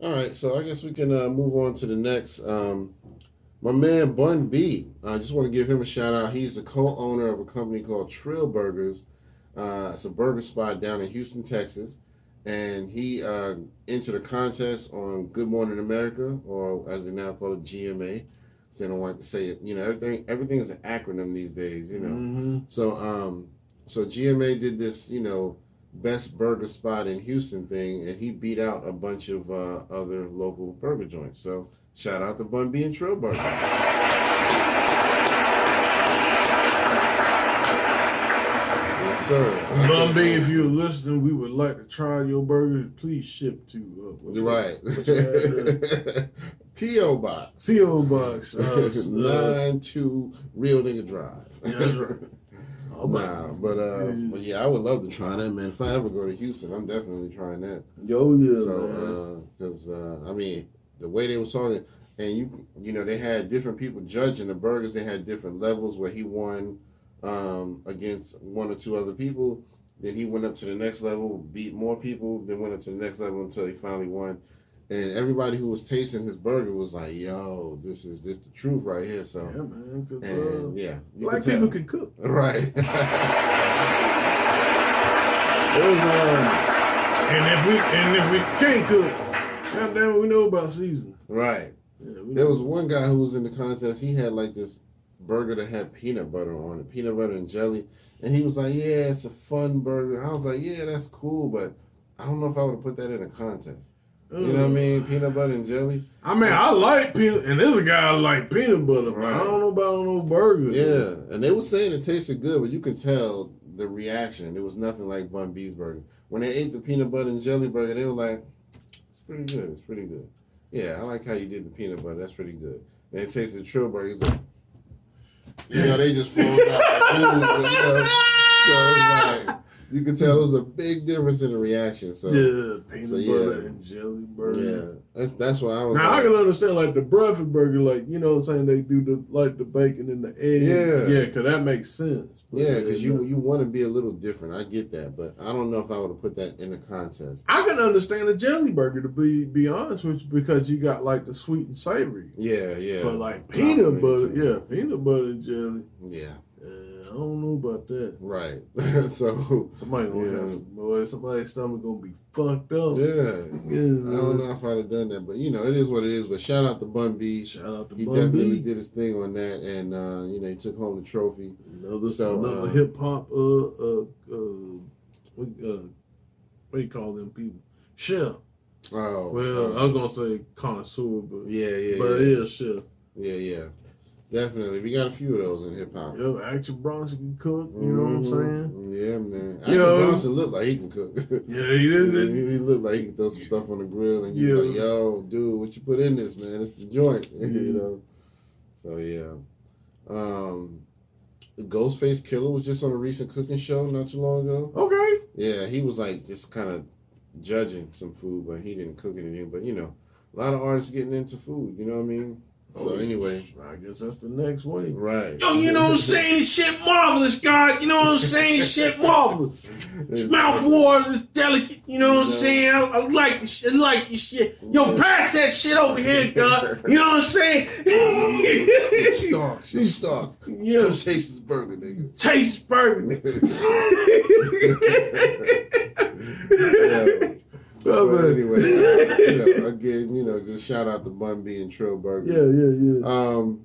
All right, so I guess we can move on to the next. My man Bun B. I just want to give him a shout out. He's the co-owner of a company called Trill Burgers. It's a burger spot down in Houston, Texas, and he entered a contest on Good Morning America, or as they now call it, GMA. So they don't like to say it. You know, everything is an acronym these days. You know, so GMA did this. You know, best burger spot in Houston thing, and he beat out a bunch of other local burger joints. So shout out to Bun B and Trill Burger. Yes, sir. Bun B, if you're listening, we would like to try your burger. Please ship to right. P.O. Box. P.O. Box. 92 Real Nigga Drive. Yeah, that's right. Oh, but yeah, I would love to try that, man. If I ever go to Houston, I'm definitely trying that. Yo, yeah, so, because I mean, the way they were talking, and you know, they had different people judging the burgers. They had different levels where he won against one or two other people. Then he went up to the next level, beat more people, then went up to the next level until he finally won. And everybody who was tasting his burger was like, "Yo, this the truth right here." So yeah, man. And black people can cook, right? It was and if we can't cook, goddamn, we know about seasoning, right? Yeah, there was one guy who was in the contest. He had like this burger that had peanut butter on it, peanut butter and jelly, and he was like, "Yeah, it's a fun burger." I was like, "Yeah, that's cool, but I don't know if I would have put that in a contest." You know what I mean? Peanut butter and jelly. I mean, I like peanut, and there's a guy who like peanut butter, but I don't know about no burgers. Yeah, and they were saying it tasted good, but you could tell the reaction. It was nothing like Bun B's burger. When they ate the peanut butter and jelly burger, they were like, "It's pretty good. It's pretty good." Yeah, I like how you did the peanut butter. That's pretty good. And they tasted the Trill burger. It's like, you know, they just flowed out. So it's like, you can tell there was a big difference in the reaction. So yeah, peanut butter and jelly burger. Yeah, that's why I was. Now I can understand like the breakfast burger, like you know what I'm saying, they do the bacon and the egg. Yeah, because that makes sense. But yeah, because you want to be a little different. I get that, but I don't know if I would have put that in the contest. I can understand a jelly burger to be honest with you, because you got like the sweet and savory. Yeah. But like peanut butter, peanut butter and jelly. Yeah. I don't know about that. Right. So somebody's stomach gonna be fucked up. Yeah. I don't know if I'd have done that, but you know, it is what it is. But shout out to Bun B. Shout out to He Bun B. definitely did his thing on that, and you know, he took home the trophy. Another hip hop what do you call them people? Chef. Oh. Well, I was gonna say connoisseur, but yeah. But it is chef. Yeah. Definitely. We got a few of those in hip hop. Yeah, Action Bronson can cook, you know what I'm saying? Yeah, man. Action Bronson looked like he can cook. Yeah, he did. He looked like he can throw some stuff on the grill, and you're like, "Yo, dude, what you put in this, man? It's the joint." You know? So yeah. The Ghostface Killer was just on a recent cooking show not too long ago. Okay. Yeah, he was like just kind of judging some food, but he didn't cook anything. But you know, a lot of artists getting into food, you know what I mean? So anyway, I guess that's the next way. Right. Yo, you know what I'm saying? This shit marvelous, God. You know what I'm saying? This shit marvelous. It's mouthwater, it's delicate. You know what I'm saying? I like this shit. I like this shit. Yo, pass that shit over here, God. You know what I'm saying? He stalks. Yeah. Come taste this burger, nigga. Taste this burger, nigga. Yeah. But anyway, you know, again, you know, just shout out to Bun B and Trill Burgers. Yeah.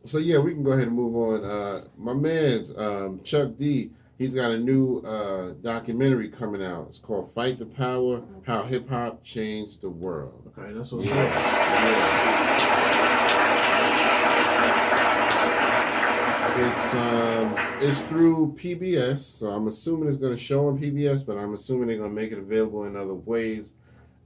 So yeah, we can go ahead and move on. My man's Chuck D. He's got a new documentary coming out. It's called "Fight the Power: How Hip Hop Changed the World." Okay, that's what's up. It's through PBS, so I'm assuming it's going to show on PBS, but I'm assuming they're going to make it available in other ways.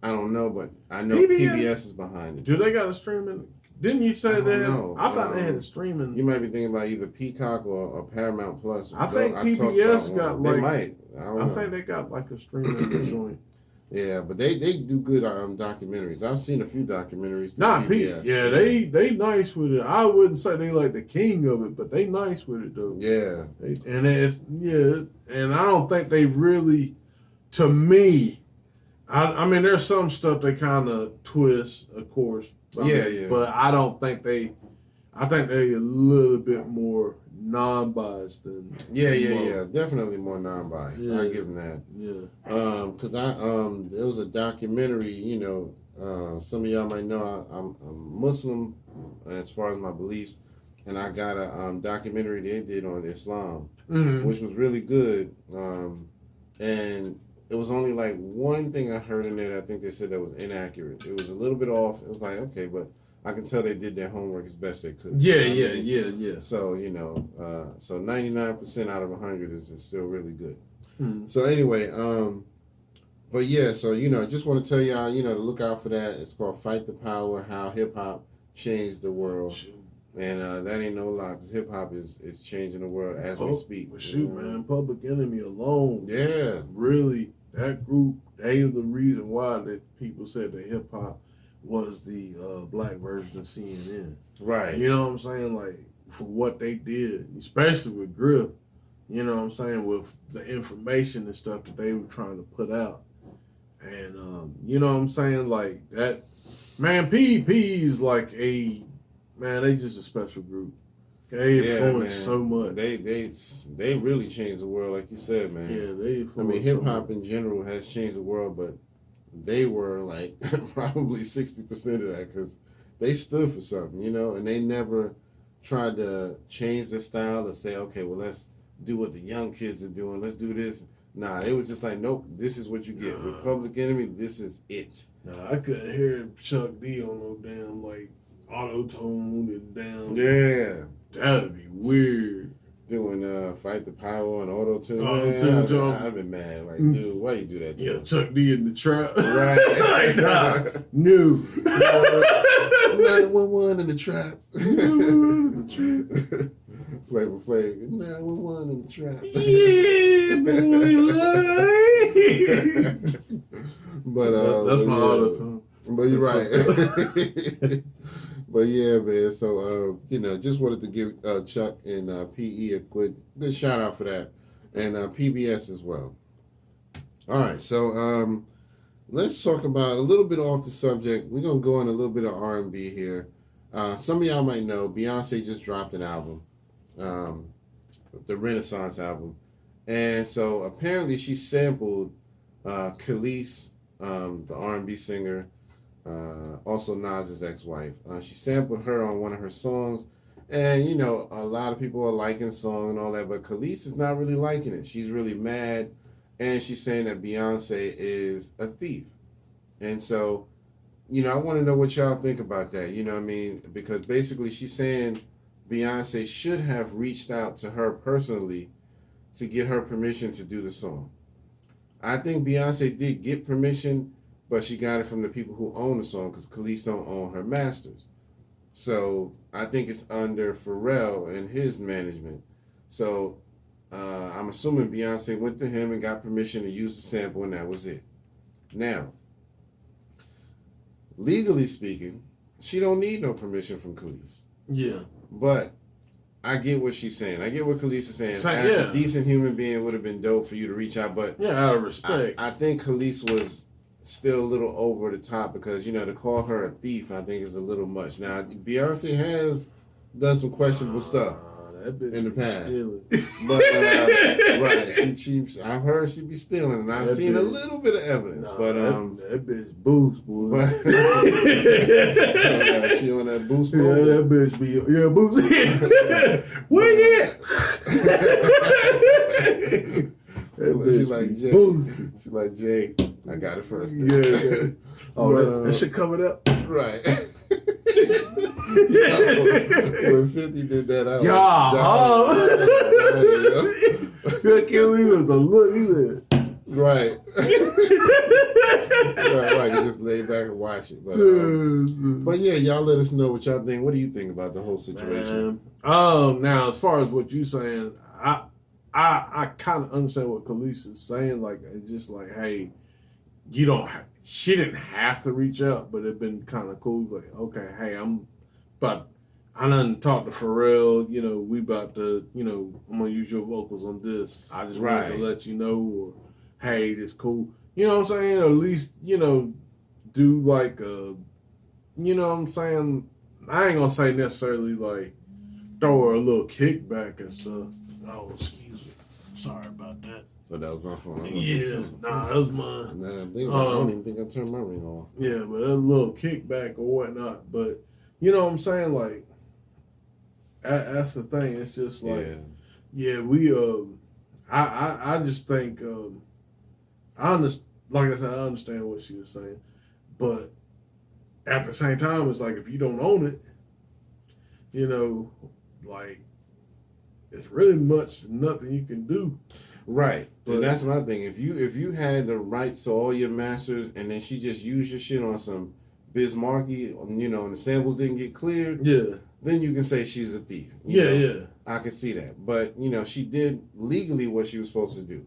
I don't know, but I know PBS is behind it. Do they got a streaming? Didn't you say that? I thought they had a streaming. You might be thinking about either Peacock or Paramount Plus. I think PBS got like. They might. I think they got like a streaming joint. Yeah, but they do good documentaries. I've seen a few documentaries. Not PBS. Yeah, they nice with it. I wouldn't say they like the king of it, but they nice with it though. Yeah, and I don't think they really, to me, I mean, there's some stuff they kind of twist, of course. Yeah. But I don't think they. I think they're a little bit more non-biased than. Yeah. Definitely more non-biased. Yeah. I give them that. Yeah. Because there was a documentary. You know, some of y'all might know I'm Muslim as far as my beliefs, and I got a documentary they did on Islam, which was really good. And it was only like one thing I heard in there that I think they said that was inaccurate. It was a little bit off. It was like, okay, but I can tell they did their homework as best they could. Yeah. So, you know, so 99% out of 100 is still really good. So anyway, but yeah, so, you know, just want to tell y'all, you know, to look out for that. It's called Fight the Power, How Hip Hop Changed the World. And that ain't no lie, because hip hop is changing the world as we speak. Well, shoot, man, Public Enemy alone. Yeah. Really, that group, they are the reason why that people said that hip hop was the black version of CNN. Right. You know what I'm saying? Like, for what they did, especially with Grip, you know what I'm saying, with the information and stuff that they were trying to put out. And, you know what I'm saying? Like, that, man, PEP is like they just a special group. They influence so much. They really changed the world, like you said, man. Yeah, they influence. I mean, hip hop in general has changed the world, but they were like probably 60% of that because they stood for something, you know, and they never tried to change their style or say, okay, well, let's do what the young kids are doing. Let's do this. Nah, they were just like, nope, this is what you get. With Public Enemy, this is it. Nah, I couldn't hear Chuck D on no damn, like, auto-tune and damn. Yeah. That'd be weird. Doing Fight the Power and auto-tune. I've been mad. Like, dude, why you do that to me? Yeah, Chuck D in the trap. Right. Like, nah, no. 911 in the trap. 911 in the trap. Flavor Flav, 911 in the trap. Yeah, boy. But that's my auto-tune. But you're right. But yeah, man. So you know, just wanted to give Chuck and PE a good shout out for that, and PBS as well. All right, so let's talk about a little bit off the subject. We're gonna go on a little bit of R&B here. Some of y'all might know Beyonce just dropped an album, the Renaissance album, and so apparently she sampled Kelis, the R&B singer. Also Nas's ex-wife. She sampled her on one of her songs, and you know, a lot of people are liking the song and all that, but Kelis is not really liking it. She's really mad, and she's saying that Beyonce is a thief. And so, you know, I want to know what y'all think about that. You know what I mean? Because basically she's saying Beyonce should have reached out to her personally to get her permission to do the song. I think Beyonce did get permission, but she got it from the people who own the song because Kelis don't own her masters. So I think it's under Pharrell and his management. So I'm assuming Beyonce went to him and got permission to use the sample, and that was it. Now, legally speaking, she don't need no permission from Kelis. Yeah. But I get what she's saying. I get what Kelis is saying. As a decent human being, it would have been dope for you to reach out. But yeah, out of respect. I think Kelis was still a little over the top because, you know, to call her a thief, I think is a little much. Now, Beyonce has done some questionable stuff in the past. But, right, I've heard she be stealing, and I've seen a little bit of evidence. But that bitch boost, boy. But, she on that boost mode? Yeah, that bitch be, boost. Where you at? She like Jay. She like Jay. I got it first. Yeah. Oh, that shit coming up. Right. When 50 did that, I can't believe it was the look he said. Right. Right. Just lay back and watch it. But yeah, y'all let us know what y'all think. What do you think about the whole situation? Now as far as what you saying, I kind of understand what Kelis is saying. Like, it's just like, hey, you don't. She didn't have to reach out, but it'd been kind of cool. Like, okay, hey, I done talked to Pharrell. You know, we about to. You know, I'm gonna use your vocals on this. I just wanted to let you know. Or, hey, this cool. you know what I'm saying? Or at least, you know, do like a, you know what I'm saying? I ain't gonna say necessarily like throw her a little kickback and stuff. Oh, excuse me. Sorry about that. So that was my phone. Yeah, nah, that was mine. Now I don't even think I turned my ring off. Yeah, but a little kickback or whatnot. But you know what I'm saying? Like, that's the thing. It's just like, yeah, we I just think like I said, I understand what she was saying, but at the same time, it's like if you don't own it, you know, like it's really nothing you can do. Right. But, and that's my thing. If you had the rights to all your masters and then she just used your shit on some Bismarcky, you know, and the samples didn't get cleared, yeah, then you can say she's a thief. Yeah. I can see that. But, you know, she did legally what she was supposed to do.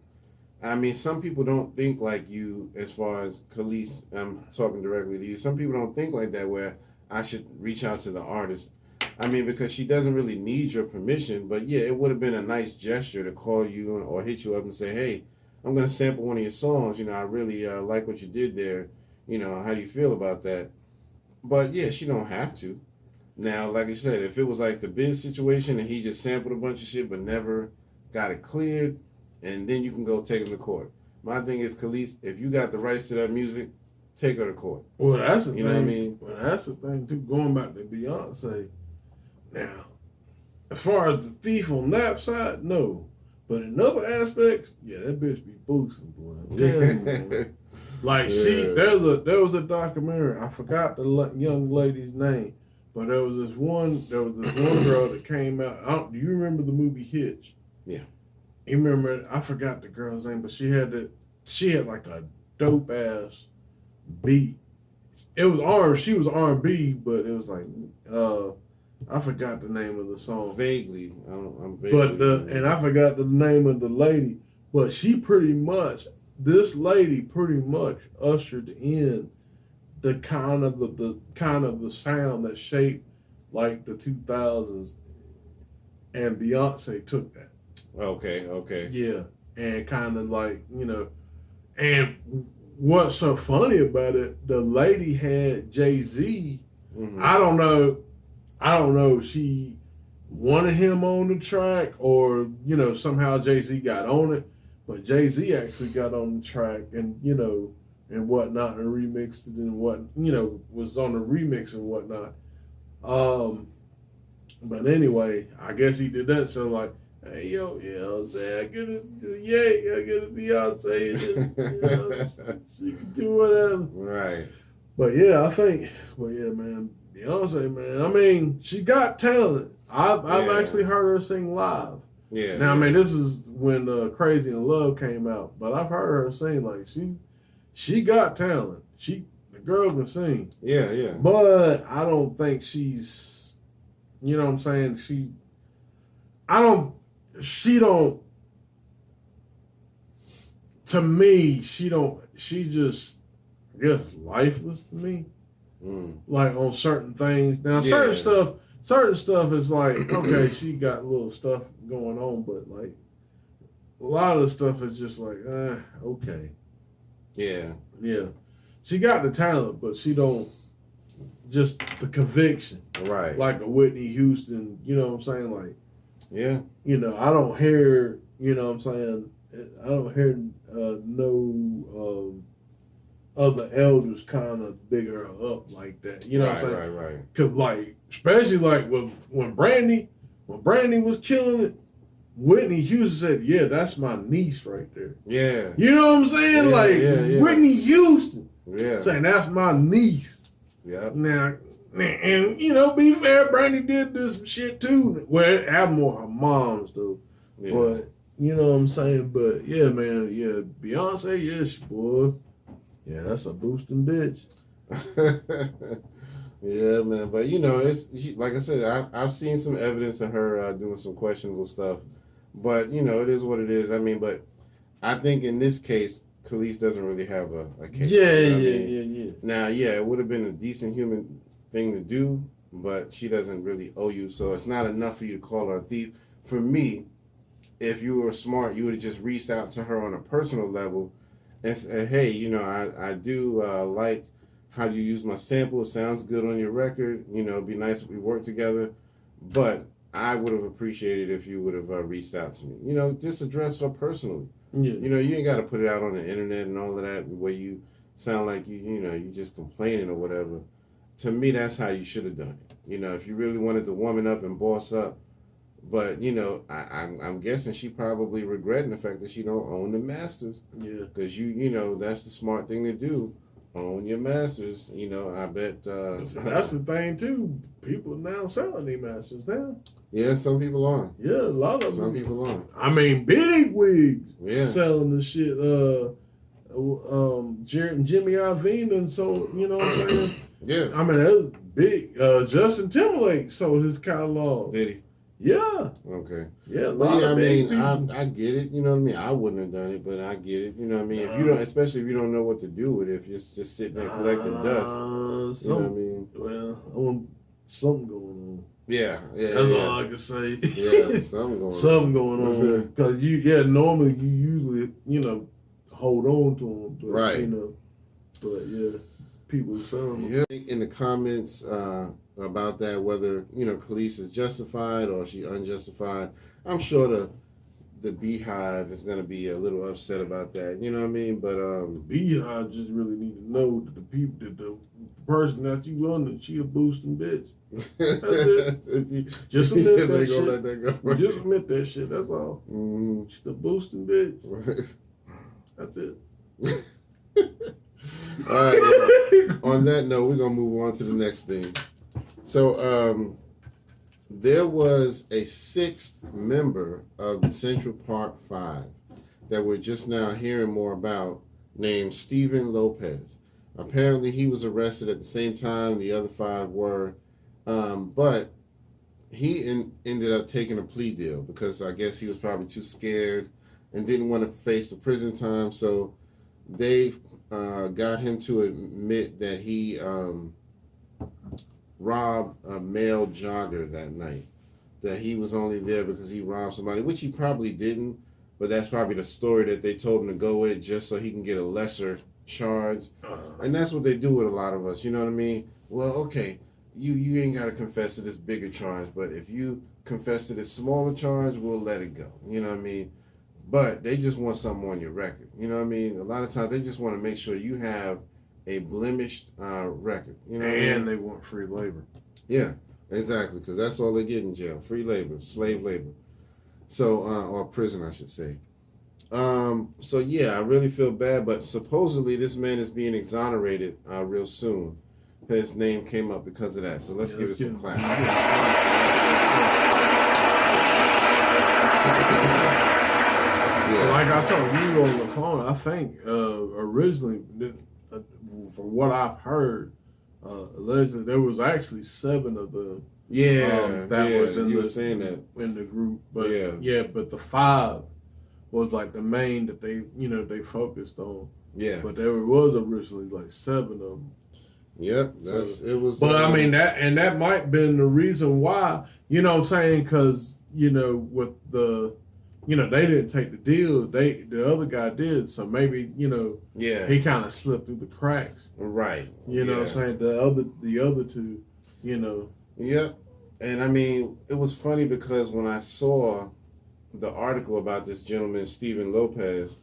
I mean, some people don't think like you as far as Kelis, I'm talking directly to you. Some people don't think like that where I should reach out to the artist. I mean, because she doesn't really need your permission, but yeah, it would have been a nice gesture to call you or hit you up and say, hey, I'm going to sample one of your songs. You know, I really like what you did there. You know, how do you feel about that? But yeah, she don't have to. Now, like I said, if it was like the Biz situation and he just sampled a bunch of shit but never got it cleared, and then you can go take him to court. My thing is, Kelis, if you got the rights to that music, take her to court. Well, that's the thing. You know what I mean? Well, that's the thing, too. Going back to Beyonce, now, as far as the thief on that side, no. But in other aspects, yeah, that bitch be boosting, boy. Damn, like, there was a documentary. I forgot the young lady's name, but there was this one girl that came out. Do you remember the movie Hitch? Yeah. You remember? I forgot the girl's name, but she had like a dope ass beat. It was She was R&B, but it was like I forgot the name of the song. Vaguely. I'm vaguely. But and I forgot the name of the lady. But this lady pretty much ushered in the kind of the sound that shaped like the 2000s, and Beyonce took that. Okay. Yeah, and kind of like, you know, and what's so funny about it, the lady had Jay-Z. Mm-hmm. I don't know if she wanted him on the track or, you know, somehow Jay-Z got on it, but Jay-Z actually got on the track and, you know, and whatnot, and remixed it and what, you know, was on the remix and whatnot. But anyway, I guess he did that, so like, hey, yo, you know what I'm saying? I get a Beyonce, and then, you know, she can do whatever. Right. But yeah, man, Beyonce, man, I mean, she got talent. I've actually heard her sing live. Yeah. Now, I mean, this is when Crazy in Love came out, but I've heard her sing, like, she got talent. The girl can sing. Yeah. But I don't think she's, you know what I'm saying? She just, I guess, lifeless to me. Like on certain things. Now, certain stuff is like, okay, she got little stuff going on, but like a lot of the stuff is just like, okay. Yeah. She got the talent, but she don't, just the conviction. Right. Like a Whitney Houston, you know what I'm saying? Like, yeah. You know, I don't hear, you know what I'm saying? I don't hear no other elders kind of big her up like that. You know what I'm saying? Right. Because, like, especially like when Brandy was killing it, Whitney Houston said, yeah, that's my niece right there. Yeah. You know what I'm saying? Yeah. Whitney Houston. Yeah. Saying that's my niece. Yeah. Now, and, you know, be fair, Brandy did this shit too. Well, it had more her mom's though. Yeah. But, you know what I'm saying? But, yeah, man, yeah, Beyonce, yes, boy. Yeah, that's a boosting bitch. Yeah, man. But, you know, it's like I said, I've seen some evidence of her doing some questionable stuff. But, you know, it is what it is. I mean, but I think in this case, Kelis doesn't really have a case. Yeah. Now, yeah, it would have been a decent human thing to do, but she doesn't really owe you. So it's not enough for you to call her a thief. For me, if you were smart, you would have just reached out to her on a personal level and hey, you know, I do like how you use my sample. It sounds good on your record. You know, it'd be nice if we work together. But I would have appreciated if you would have reached out to me. You know, just address her personally. Yeah. You know, you ain't got to put it out on the internet and all of that where you sound like you just complaining or whatever. To me, that's how you should have done it. You know, if you really wanted to woman up and boss up. But, you know, I'm guessing she probably regretting the fact that she don't own the masters. Yeah. Because, you know, that's the smart thing to do. Own your masters. You know, I bet. That's the thing, too. People now selling their masters now. Yeah, some people are. Yeah, a lot of Some them. people are. I mean, big wigs selling the shit. Jared and Jimmy Iovine, and so, you know what I'm saying? Yeah. I mean, that was big. Justin Timberlake sold his catalog. Did he? Yeah. Okay. Yeah, But yeah, I mean, I get it. You know what I mean? I wouldn't have done it, but I get it. You know what I mean? If you don't, especially if you don't know what to do with it, if you're just sitting there collecting dust. You know what I mean? Well, I want something going on. Yeah. That's all I can say. Yeah, something going on. Something going on. Because normally you usually, you know, hold on to them. But, right. You know, but yeah, people selling them. Yeah. In the comments about that, whether, you know, Kelis is justified or she unjustified, I'm sure the Beehive is going to be a little upset about that. You know what I mean? But Beehive just really need to know that the people, that the person that you under, she a boosting bitch. That's it. Just admit that shit. Let that go. Just admit that shit. That's all. Mm-hmm. She's a boosting bitch. Right. That's it. All right. On that note, we're gonna move on to the next thing. So, there was a sixth member of the Central Park Five that we're just now hearing more about, named Steven Lopez. Apparently, he was arrested at the same time the other five were, but he ended up taking a plea deal because I guess he was probably too scared and didn't want to face the prison time. So they got him to admit that he robbed a male jogger that night. That he was only there because he robbed somebody, which he probably didn't. But that's probably the story that they told him to go with just so he can get a lesser charge. And that's what they do with a lot of us. You know what I mean? Well, okay, you ain't got to confess to this bigger charge, but if you confess to this smaller charge, we'll let it go. You know what I mean? But they just want something on your record. You know what I mean? A lot of times they just want to make sure you have a blemished record. You know what I mean? They want free labor. Yeah, exactly, because that's all they get in jail. Free labor, slave labor. So, or prison, I should say. So yeah, I really feel bad, but supposedly this man is being exonerated real soon. His name came up because of that. So let's give it some clap. Yeah. Like I told you on the phone, I think originally, from what I've heard, allegedly there was actually 7 of them. That was in the group, but but the 5 was like the main that they focused on. Yeah, but there was originally like 7 of them. Yep, it was. But I mean that might have been the reason why. You know what I'm saying? Because with the. They didn't take the deal. The other guy did, so maybe he kind of slipped through the cracks. Right. You know what I'm saying? The other 2, Yep. And I mean, it was funny because when I saw the article about this gentleman, Steven Lopez,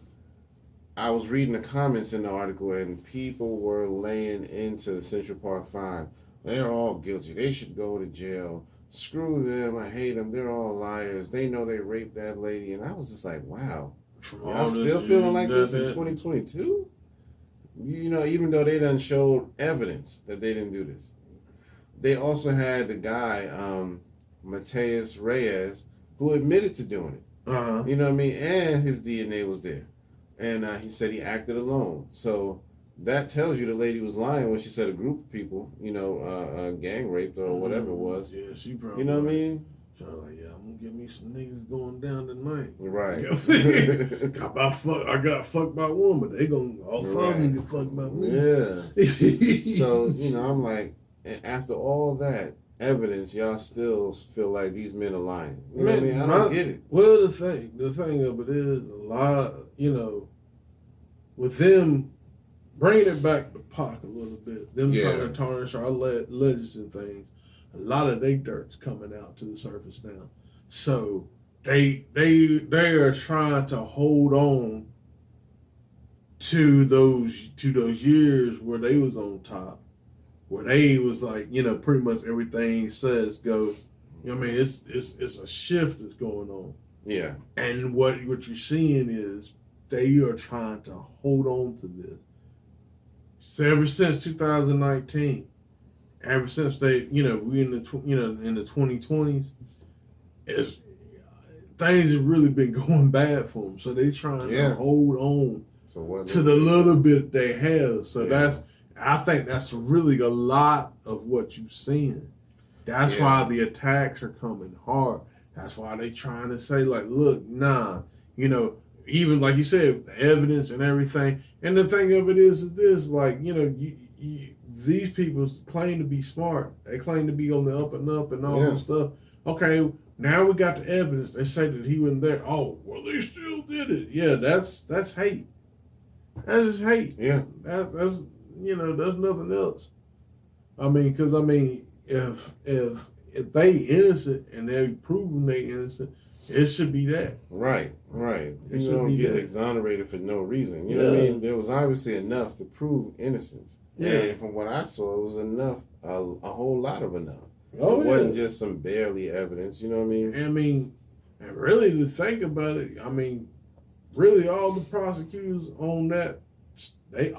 I was reading the comments in the article, and people were laying into the Central Park 5. They're all guilty. They should go to jail. Screw them. I hate them. They're all liars. They know they raped that lady. And I was just like, wow. Y'all still feeling like this in 2022? Even though they done showed evidence that they didn't do this. They also had the guy, Mateus Reyes, who admitted to doing it. Uh-huh. You know what I mean? And his DNA was there. And he said he acted alone. So that tells you the lady was lying when she said a group of people, gang raped her or whatever it was. Yeah, she probably. You know what I mean? So like, yeah, I'm gonna get me some niggas going down tonight. Right. I got fucked by one, but they gonna all 5 of them get fucked by me. Yeah. So I'm like, after all that evidence, y'all still feel like these men are lying. You know what I mean? I don't get it. Well, the thing of it is, a lot, with them bringing it back to Pac a little bit, them trying to tarnish our legends and things, a lot of their dirt's coming out to the surface now. So they are trying to hold on to those years where they was on top, where they was like, pretty much everything says goes. You know what I mean? It's a shift that's going on. Yeah. And what you're seeing is they are trying to hold on to this. So ever since 2019, ever since we in the 2020s, things have really been going bad for them. So they trying to hold on to the little bit they have. So I think that's really a lot of what you're seeing. That's why the attacks are coming hard. That's why they trying to say, like, look, nah, even like you said, the evidence and everything. And the thing of it is this, like, these people claim to be smart. They claim to be on the up and all this stuff. Okay, now we got the evidence. They say that he wasn't there. Oh, well, they still did it. Yeah, that's hate. That's just hate. Yeah. That's nothing else. I mean, because if they innocent and they're proven they innocent, it should be that. Right. You don't get exonerated for no reason. You know what I mean? There was obviously enough to prove innocence. Yeah. And from what I saw, it was enough, a whole lot of enough. Oh, it wasn't just some barely evidence, you know what I mean? And really to think about it, really all the prosecutors on that,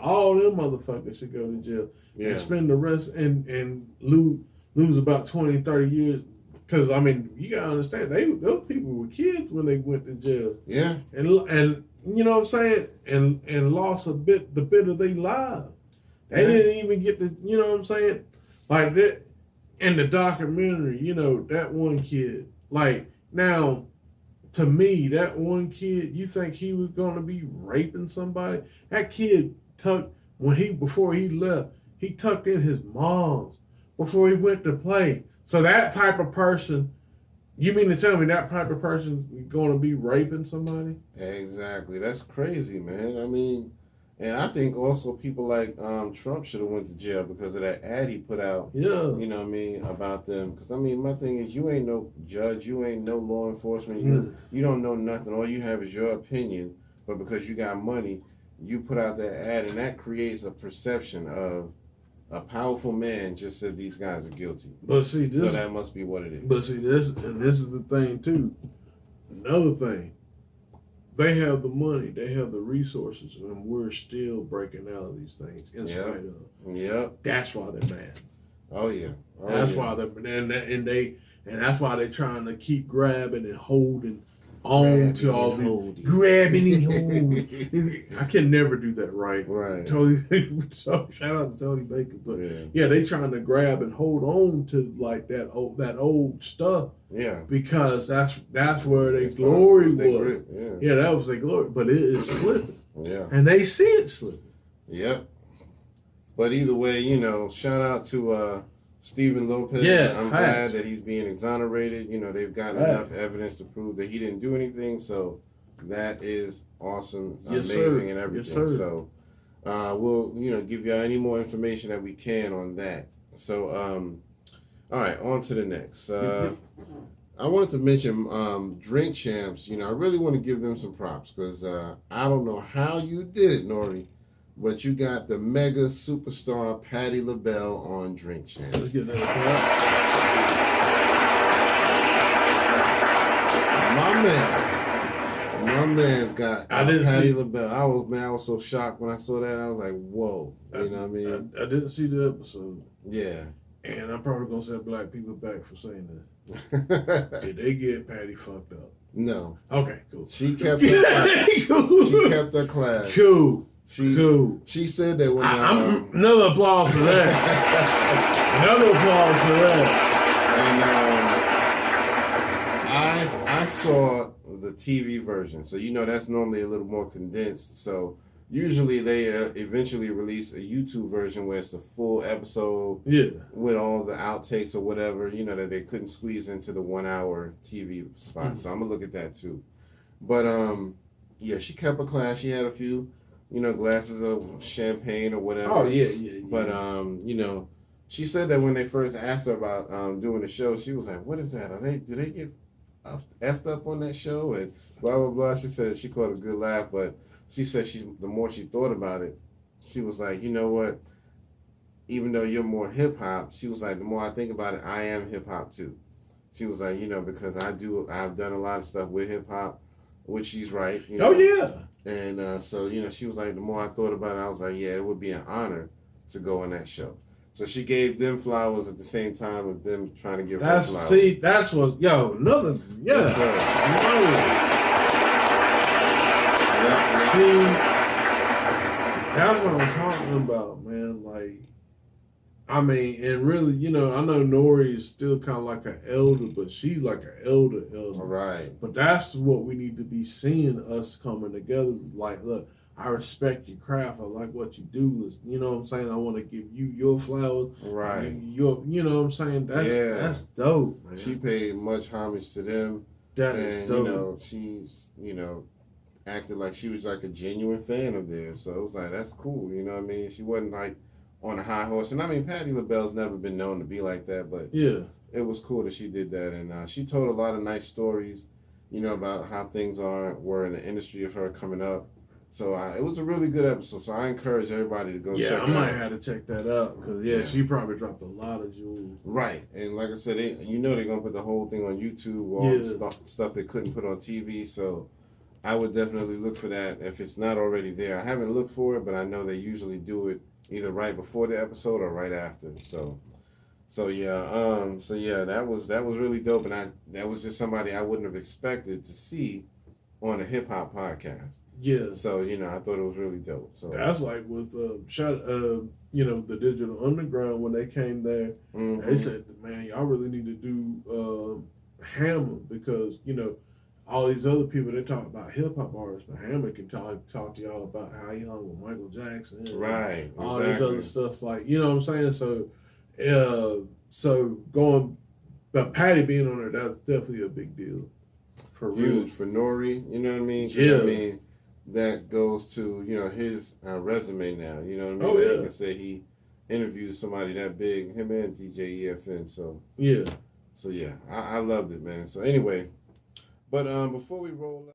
all them motherfuckers should go to jail and spend the rest and lose about 20, 30 years. Because, you got to understand, those people were kids when they went to jail. Yeah. And you know what I'm saying? And lost the bit of their lives. They didn't even get to, you know what I'm saying? Like that, in the documentary, that one kid. Like, now, to me, that one kid, you think he was going to be raping somebody? That kid before he left, he tucked in his mom's before he went to play. So that type of person, you mean to tell me that type of person is going to be raping somebody? Exactly. That's crazy, man. And I think also people like Trump should have went to jail because of that ad he put out. Yeah. You know what I mean, about them. Because, my thing is, you ain't no judge. You ain't no law enforcement. You don't know nothing. All you have is your opinion. But because you got money, you put out that ad, and that creates a perception of a powerful man just said these guys are guilty. But see, so that must be what it is. But see, this is the thing, too. Another thing. They have the money, they have the resources, and we're still breaking out of these things in spite of. Yep. That's why they're mad. Oh yeah. That's why they're and that's why they're trying to keep grabbing and holding on to all these grabbing and holding. I can never do that right. Right. Tony, so shout out to Tony Baker, but they trying to grab and hold on to like that old stuff. Yeah. Because that's where their glory was. That was their glory, but it is slipping. Yeah. And they see it slipping. Yep. But either way, shout out to Stephen Lopez. Yeah, I'm glad that he's being exonerated. They've got enough evidence to prove that he didn't do anything. So that is awesome, amazing, and everything. Yes, so we'll, give y'all any more information that we can on that. So, all right, on to the next. I wanted to mention Drink Champs. I really want to give them some props because I don't know how you did it, Nori. But you got the mega superstar Patti LaBelle on Drink Champs. Let's get another clap. My man's got Patti LaBelle. I was so shocked when I saw that. I was like, whoa. You know what I mean? I didn't see the episode. Yeah. And I'm probably going to set black people back for saying this. Did they get Patti fucked up? No. Okay, cool. She kept her class. She kept her class. Cool. She said that when another applause for that. Another applause for that. And I saw the TV version, so that's normally a little more condensed. So usually they eventually release a YouTube version where it's the full episode with all the outtakes or whatever, that they couldn't squeeze into the 1 hour TV spot. So I'm gonna look at that too. But she kept her class. She had a few glasses of champagne or whatever. Oh yeah. But she said that when they first asked her about doing the show, she was like, "What is that? Do they get effed up on that show?" And blah blah blah. She said she caught a good laugh, but she said the more she thought about it, she was like, you know what? Even though you're more hip hop, she was like, the more I think about it, I am hip hop too. She was like, because I've done a lot of stuff with hip hop, which she's right. Oh yeah. And so she was like, the more I thought about it, I was like, yeah, it would be an honor to go on that show. So she gave them flowers at the same time with them trying to give her flowers. See, that's what, another, yeah. Yes, sir. Yeah. See, that's what I'm talking about, man. Like, I mean, and really, I know Nori is still kind of like an elder, but she's like an elder. Right. But that's what we need to be seeing, us coming together. Like, look, I respect your craft. I like what you do. You know what I'm saying? I want to give you your flowers. Right. You know what I'm saying? That's dope, man. She paid much homage to them. That is dope. She's, acted like she was like a genuine fan of theirs. So it was like, that's cool. You know what I mean? She wasn't like on a high horse. And I mean, Patti LaBelle's never been known to be like that, but yeah, it was cool that she did that. And she told a lot of nice stories, about how things were in the industry of her coming up. So it was a really good episode. So I encourage everybody to go check it out. Yeah, I might have to check that out because she probably dropped a lot of jewels. Right, and like I said, they're gonna put the whole thing on YouTube, all the stuff they couldn't put on TV. So I would definitely look for that if it's not already there. I haven't looked for it, but I know they usually do it either right before the episode or right after. So that was really dope, and that was just somebody I wouldn't have expected to see on a hip hop podcast. Yeah. So, I thought it was really dope. So that's like with the Digital Underground when they came there. Mm-hmm. They said, man, y'all really need to do Hammer because, all these other people, they talk about hip hop artists, but Hammer can talk to y'all about how he hung with Michael Jackson. Right. All this other stuff, like, you know what I'm saying? So, but Patti being on there, that's definitely a big deal. Huge for Nori, you know what I mean? Yeah. I mean, that goes to, his resume now, you know what I mean? Oh, yeah. They can say he interviewed somebody that big, him and DJ EFN, so. Yeah. So, yeah, I loved it, man. So, anyway, but before we roll up.